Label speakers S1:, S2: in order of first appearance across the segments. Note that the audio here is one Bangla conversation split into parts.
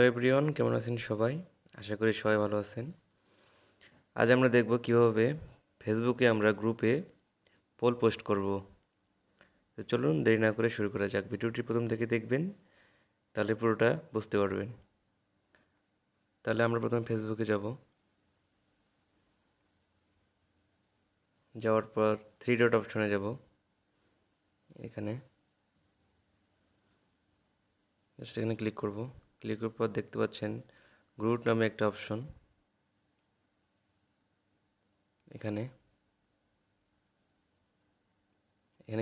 S1: হ্যালো এভরিওয়ান, কেমন আছেন সবাই? আশা করি সবাই ভালো আছেন। আজ আমরা দেখব কিভাবে ফেসবুকে আমরা গ্রুপে পোল পোস্ট করব। তো চলুন দেরি না করে শুরু করা যাক। ভিডিওটি প্রথম থেকে দেখবেন, তাহলে পুরোটা বুঝতে পারবেন। তাহলে আমরা প্রথমে ফেসবুকে যাব। যাওয়ার পর থ্রি ডট অপশনে যাব। এখানে জাস্ট এখানে ক্লিক করব। ক্লিক করার পর দেখতে পাচ্ছেন গ্রুপ নামে একটা অপশন। এখানে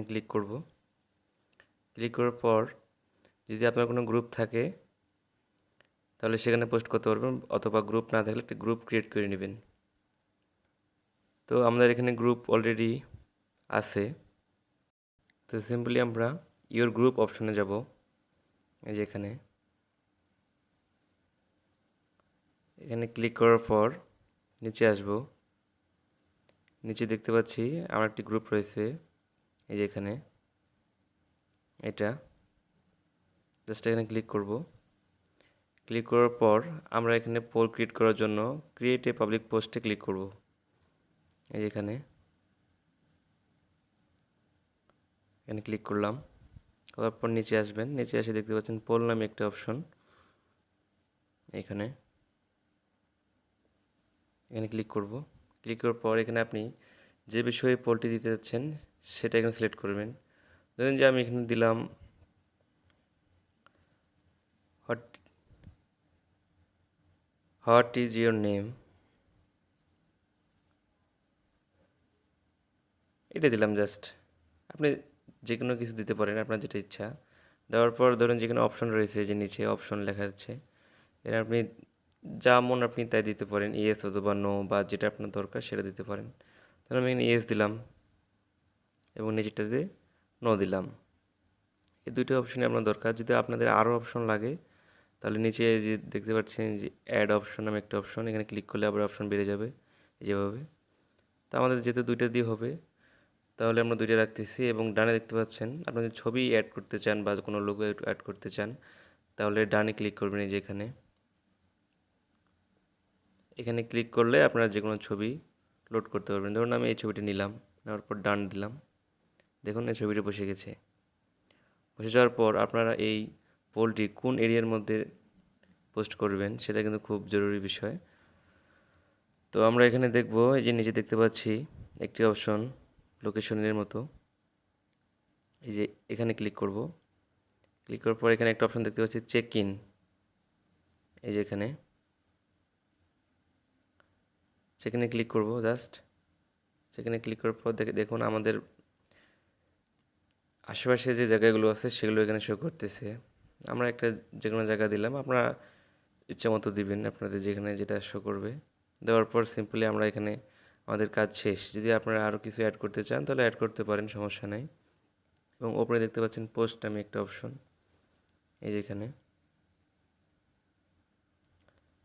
S1: ক্লিক করব। ক্লিক করার পর যদি আপনার কোনো গ্রুপ থাকে তাহলে সেখানে পোস্ট করতে পারবেন, অথবা গ্রুপ না থাকলে একটি গ্রুপ ক্রিয়েট করে নেবেন। তো আমাদের এখানে গ্রুপ অলরেডি আছে। তো সিম্পলি আমরা ইওর গ্রুপ অপশনে যাব। এই যে এখানে ক্লিক করার পর নিচে আসব। নিচে দেখতে পাচ্ছি আমার একটি গ্রুপ রয়েছে, এই যে এখানে এটা। জাস্ট এখানে ক্লিক করব। ক্লিক করার পর আমরা এখানে পোল ক্রিয়েট করার জন্য ক্রিয়েট এ পাবলিক পোস্টে ক্লিক করব। এই যে এখানে ক্লিক করলাম। করার পর নিচে আসবেন। নিচে এসে দেখতে পাচ্ছেন পোল নামে একটা অপশন। এখানে ক্লিক করব। ক্লিক করার পর এখানে আপনি যে বিষয়ে পোলটি দিতে যাচ্ছেন সেটা এখানে সিলেক্ট করবেন। ধরেন যে আমি এখানে দিলাম হোয়াট ইজ ইয়োর নেম, এটা দিলাম। জাস্ট আপনি যে কোনো কিছু দিতে পারেন, আপনার যেটা ইচ্ছা। দেওয়ার পর ধরেন যেখানে অপশন রয়েছে, যে নিচে অপশন লেখা আছে, এর আপনি যা মন আপনি তাই দিতে পারেন, ইয়েস অথবা নো, বা যেটা আপনার দরকার সেটা দিতে পারেন। ধরুন আমি এখানে ইয়েস দিলাম এবং নিচেরটাতে নো দিলাম। এই দুটো অপশনই আপনার দরকার। যদি আপনাদের আরও অপশন লাগে তাহলে নিচে যে দেখতে পাচ্ছেন যে অ্যাড অপশন নামে একটা অপশন, এখানে ক্লিক করলে আবার অপশন বেড়ে যাবে যেভাবে। তা আমাদের যেহেতু দুইটা দিয়ে হবে তাহলে আমরা দুইটা রাখতেছি। এবং ডানে দেখতে পাচ্ছেন আপনারা যদি ছবি অ্যাড করতে চান বা কোনো লোগো অ্যাড করতে চান তাহলে ডানে ক্লিক করবেন। এই যে এখানে ক্লিক করলে আপনারা যে কোনো ছবি লোড করতে পারবেন। ধরুন আমি এই ছবিটা নিলাম, নেওয়ার পর ডান দিলাম। দেখুন এই ছবিটা বসে গেছে। বসে যাওয়ার পর আপনারা এই পোলটি কোন এরিয়ার মধ্যে পোস্ট করবেন সেটা কিন্তু খুব জরুরি বিষয়। তো আমরা এখানে দেখব, এই যে নিচে দেখতে পাচ্ছি একটি অপশন লোকেশনের মতো। এই যে এখানে ক্লিক করব। ক্লিক করার পর এখানে একটা অপশন দেখতে পাচ্ছি চেক ইন। এই যে এখানে সেখানে ক্লিক করব। জাস্ট সেখানে ক্লিক করার পর দেখুন আমাদের আশেপাশে যে জায়গাগুলো আছে সেগুলো এখানে শো করতেছে। আমরা একটা যে কোনো জায়গা দিলাম, আপনারা ইচ্ছা মতো দিবেন, আপনাদের যেখানে যেটা শো করবে। দেওয়ার পর সিম্পলি আমরা এখানে আমাদের কাজ শেষ। যদি আপনারা আরও কিছু অ্যাড করতে চান তাহলে অ্যাড করতে পারেন, সমস্যা নেই। এবং ওপরে দেখতে পাচ্ছেন পোস্ট নামে একটা অপশন। এই যে এখানে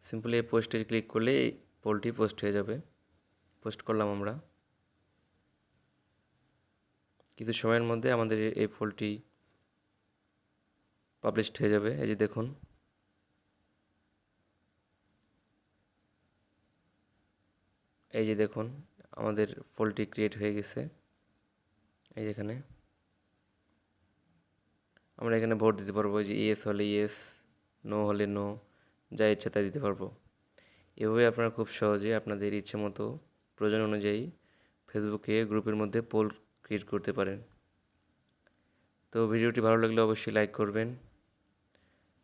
S1: সিম্পলি এই পোস্টে ক্লিক করলে এই পোলটি পোস্ট হয়ে যাবে। পোস্ট করলাম আমরা। কিছু সময়ের মধ্যে আমাদের এই পোলটি পাবলিশড হয়ে যাবে। এই যে দেখুন, এই যে দেখুন আমাদের পোলটি ক্রিয়েট হয়ে গেছে। এই যেখানে আমরা এখানে ভোট দিতে পারবো, যে ইয়েস হলে ইয়েস, নো হলে নো, যা ইচ্ছা তাই দিতে পারবো। এভাবে আপনারা খুব সহজে আপনাদের ইচ্ছে মতো প্রয়োজন অনুযায়ী ফেসবুকে গ্রুপের মধ্যে পোল ক্রিয়েট করতে পারেন। তো ভিডিওটি ভালো লাগলে অবশ্যই লাইক করবেন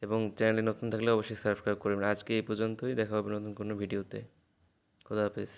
S1: এবং চ্যানেলে নতুন থাকলে অবশ্যই সাবস্ক্রাইব করবেন। আজকে এই পর্যন্তই, দেখা হবে নতুন কোনো ভিডিওতে। খোদা হাফেজ।